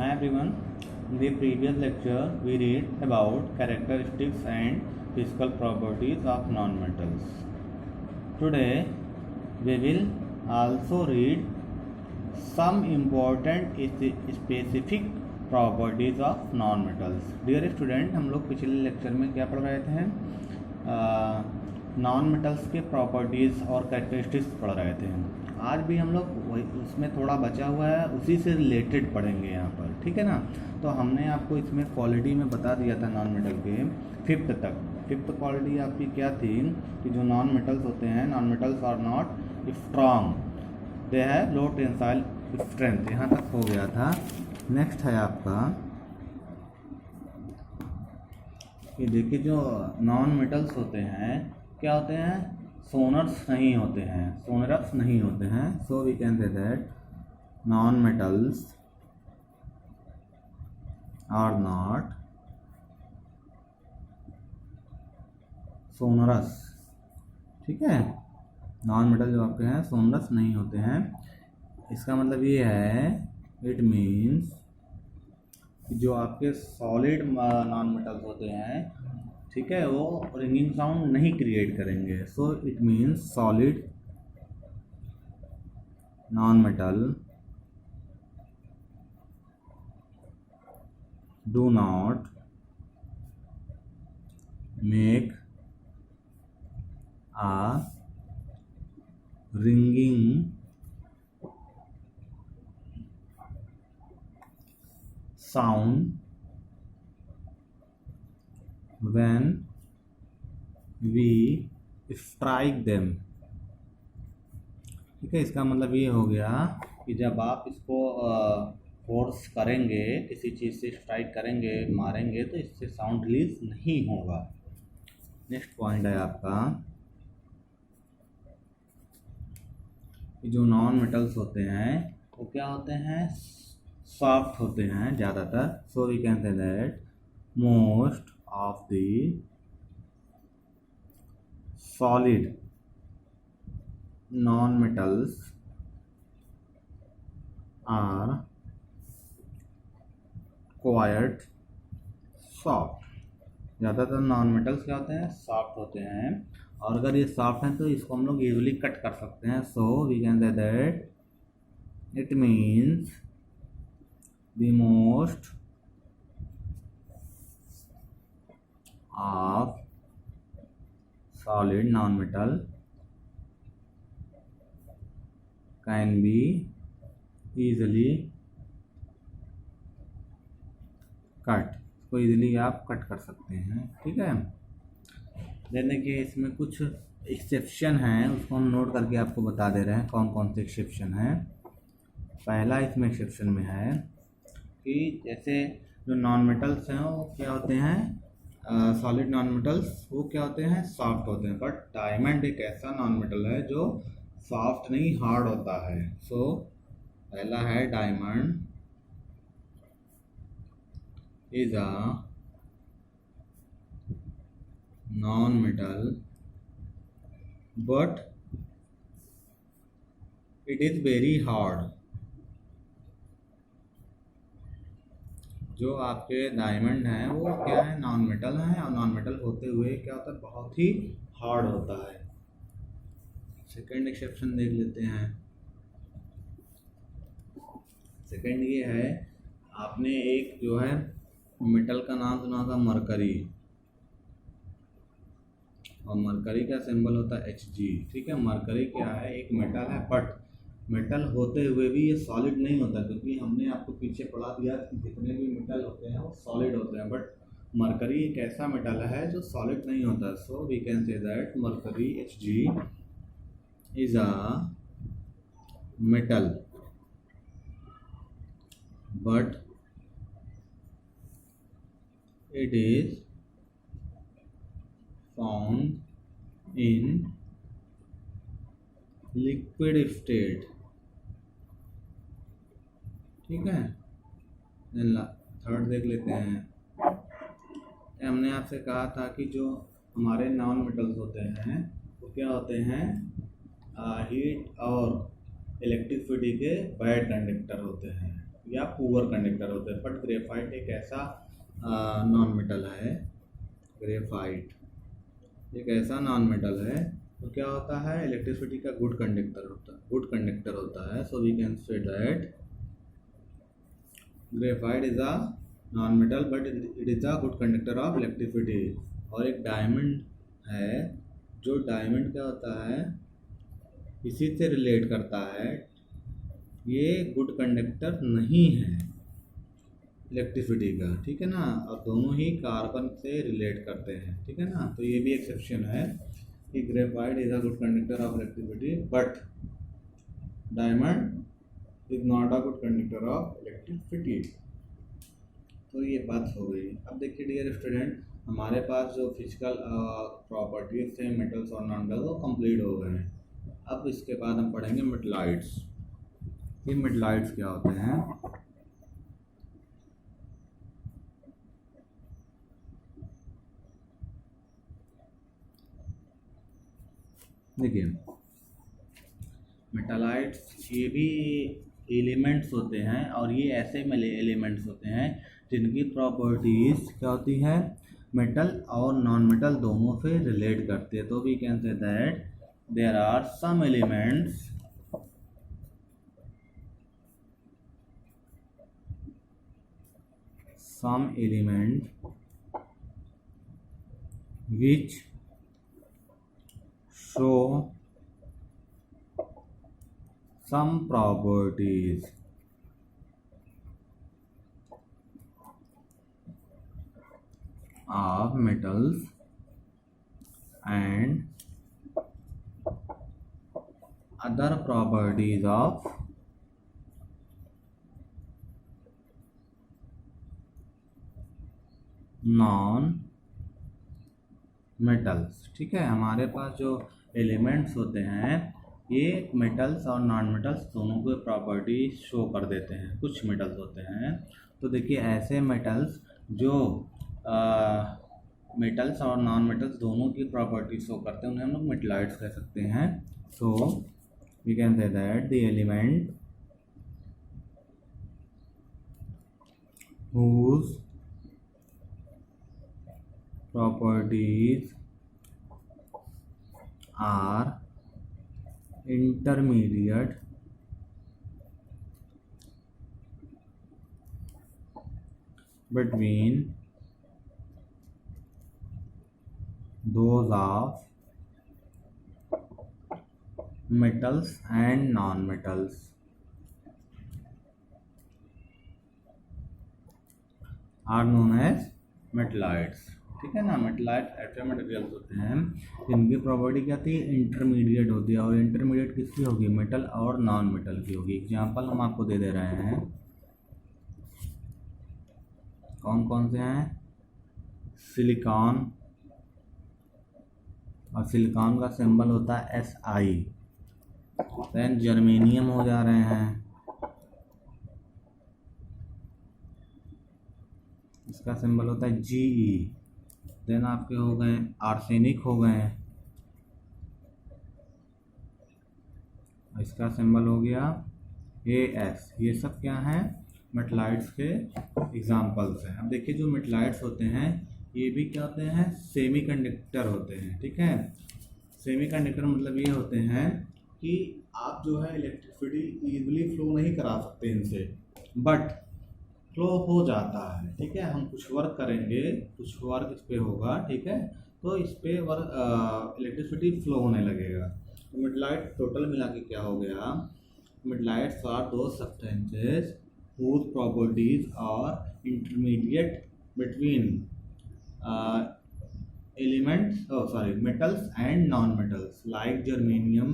Hi everyone. In the previous lecture, we read about characteristics and physical properties of nonmetals. Today, we will also read some important specific properties of nonmetals. Dear student, हम लोग पिछले lecture में क्या पढ़ रहे थे? Non metals के properties और कैरेक्टरिस्टिक्स पढ़ रहे थे। आज भी हम लोग वही उसमें थोड़ा बचा हुआ है, उसी से रिलेटेड पढ़ेंगे यहाँ पर, ठीक है ना। तो हमने आपको इसमें क्वालिटी में बता दिया था नॉन मेटल के फिफ्थ तक। फिफ्थ क्वालिटी आपकी क्या थी कि जो नॉन मेटल्स होते हैं, non metals are not strong, they have low tensile strength, यहाँ तक हो गया था। नेक्स्ट है आपका कि देखिए जो नॉन मेटल्स होते हैं क्या होते हैं, सोनरस नहीं होते हैं, सोनरस नहीं होते हैं। So we can say that non metals are not sonorous, ठीक है। नॉन मेटल जो आपके हैं सोनरस नहीं होते हैं। इसका मतलब ये है, इट मीन्स जो आपके सॉलिड नॉन मेटल्स होते हैं, ठीक है, वो रिंगिंग साउंड नहीं क्रिएट करेंगे। So it means solid non metal do not make a ringing sound when we strike them, ठीक है। इसका मतलब ये हो गया कि जब आप इसको फोर्स करेंगे, किसी चीज़ से स्ट्राइक करेंगे, मारेंगे, तो इससे साउंड रिलीज नहीं होगा। नेक्स्ट पॉइंट है आपका कि जो नॉन मेटल्स होते हैं वो क्या होते हैं, सॉफ्ट होते हैं ज़्यादातर। So we can say that most of the solid non metals are quite soft. ज़्यादातर नॉन मेटल्स क्या होते हैं, सॉफ्ट होते हैं। और अगर ये सॉफ्ट हैं तो इसको हम लोग इजीली कट कर सकते हैं। So we can say that it means the most of solid non metal can be easily cut, को इजीली आप कट कर सकते हैं, ठीक है। जैसे कि इसमें कुछ एक्सेप्शन हैं, उसको हम नोट करके आपको बता दे रहे हैं कौन कौन से एक्सेप्शन हैं। पहला इसमें एक्सेप्शन में है कि जैसे जो नॉन मेटल्स हैं वो क्या होते हैं, सॉलिड नॉन मेटल्स वो क्या होते हैं, सॉफ्ट होते हैं। बट डायमंड एक ऐसा नॉन मेटल है जो सॉफ्ट नहीं, हार्ड होता है। सो पहला है diamond is a non-metal but it is very hard। जो आपके डायमंड हैं वो क्या है, नॉन मेटल हैं, और नॉन मेटल होते हुए क्या होता है, बहुत ही हार्ड होता है। सेकंड एक्सेप्शन देख लेते हैं। सेकंड ये है, आपने एक जो है मेटल का नाम सुना था, मरकरी, और मरकरी का सिंबल होता है Hg, ठीक है। मरकरी क्या है, एक मेटल है, बट मेटल होते हुए भी ये सॉलिड नहीं होता, क्योंकि हमने आपको पीछे पढ़ा दिया कि जितने भी मेटल होते हैं वो सॉलिड होते हैं, बट मरकरी एक ऐसा मेटल है जो सॉलिड नहीं होता। So we can say that mercury Hg is a metal but it is found in liquid state, ठीक है। थर्ड देख लेते हैं। हमने आपसे कहा था कि जो हमारे नॉन मेटल्स होते हैं वो क्या होते हैं, हीट और इलेक्ट्रिसिटी के बैड कंडक्टर होते हैं। या पुअर कंडक्टर होते हैं। बट ग्रेफाइट एक ऐसा नॉन मेटल है, ग्रेफाइट एक ऐसा नॉन मेटल है तो क्या होता है, इलेक्ट्रिसिटी का गुड कंडक्टर होता है। So we can say that graphite is a non metal but it is a good conductor of electricity. और एक डायमंड है, जो डायमंड क्या होता है, इसी से रिलेट करता है, ये गुड कंडक्टर नहीं है इलेक्ट्रिसिटी का, ठीक है ना, और दोनों ही कार्बन से रिलेट करते हैं, ठीक है ना। तो ये भी एक्सेप्शन है कि graphite is a good conductor of electricity but diamond is not a good conductor of electricity. तो ये बात हो गई। अब देखिए डियर स्टूडेंट, हमारे पास जो फिजिकल प्रॉपर्टीज थे मेटल्स और नॉन मेटल्स वो कंप्लीट हो गए हैं। अब इसके बाद हम पढ़ेंगे मेटलाइट्स। ये मेटलाइट्स क्या होते हैं? देखिए मेटालाइट्स ये भी एलिमेंट्स होते हैं, और ये ऐसे एलिमेंट्स होते हैं जिनकी प्रॉपर्टीज क्या होती है, मेटल और नॉन मेटल दोनों से रिलेट करते हैं। तो we can say that there are some elements which show some properties of metals and other properties of non metals. ठीक है, हमारे पास जो एलिमेंट्स होते हैं ये मेटल्स और नॉन मेटल्स दोनों के प्रॉपर्टी शो कर देते हैं। कुछ मेटल्स होते हैं, तो देखिए ऐसे मेटल्स जो मेटल्स और नॉन मेटल्स दोनों की प्रॉपर्टी शो करते हैं उन्हें हम लोग मेटलाइट्स कह सकते हैं। So we can say that the element whose properties are intermediate between those of metals and non-metals are known as मेटलाइट्स। ठीक है ना, मेटलाइट्स ऐसे मटेरियल्स होते हैं जिनकी प्रॉपर्टी क्या थी, इंटरमीडिएट होती है। और इंटरमीडिएट किसकी होगी, मेटल और नॉन मेटल की होगी। एग्जांपल हम आपको दे दे रहे हैं, कौन कौन से हैं, सिलिकॉन, और सिलिकॉन का सिंबल होता है SI। देन जर्मेनियम हो जा रहे हैं, इसका सिंबल होता है GE। देन आपके हो गए आर्सेनिक हो गए, इसका सिंबल हो गया AS। ये सब क्या हैं, मेटलाइट्स के एग्जाम्पल्स हैं। अब देखिए जो मेटलाइट्स होते हैं ये भी क्या होते हैं, सेमीकंडक्टर होते हैं। ठीक है, सेमीकंडक्टर मतलब ये होते हैं कि आप जो है इलेक्ट्रिसिटी ईजिली फ्लो नहीं करा सकते इनसे, बट फ्लो हो जाता है। ठीक है, हम कुछ वर्क करेंगे, कुछ वर्क इस पर होगा, ठीक है, तो इस पर वर्क इलेक्ट्रिसिटी फ्लो होने लगेगा। तो मेटलाइट टोटल मिला के क्या हो गया, मेटलाइट्स आर दो substances whose properties are intermediate between metals and non-metals like germanium,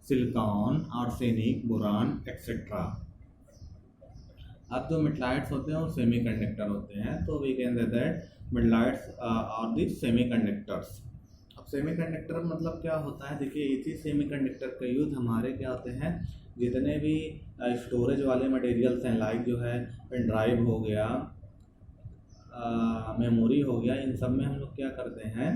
silicon, arsenic, boron, etc. अब जो मेटलाइट्स होते हैं वो सेमीकंडक्टर होते हैं। तो we can say that metalloids are the semiconductors. अब सेमीकंडक्टर मतलब क्या होता है, देखिए इसी सेमीकंडक्टर का यूज हमारे क्या होते हैं, जितने भी स्टोरेज वाले मटेरियल्स हैं, लाइक जो है पेन ड्राइव हो गया, मेमोरी हो गया, इन सब में हम लोग क्या करते हैं,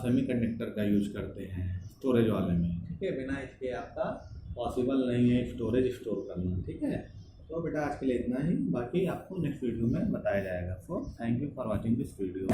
सेमीकंडक्टर का यूज करते हैं स्टोरेज वाले में। ठीक है, बिना इसके आपका पॉसिबल नहीं है स्टोरेज स्टोर करना। ठीक है, तो बेटा आज के लिए इतना ही, बाकी आपको नेक्स्ट वीडियो में बताया जाएगा। So thank you for watching this video.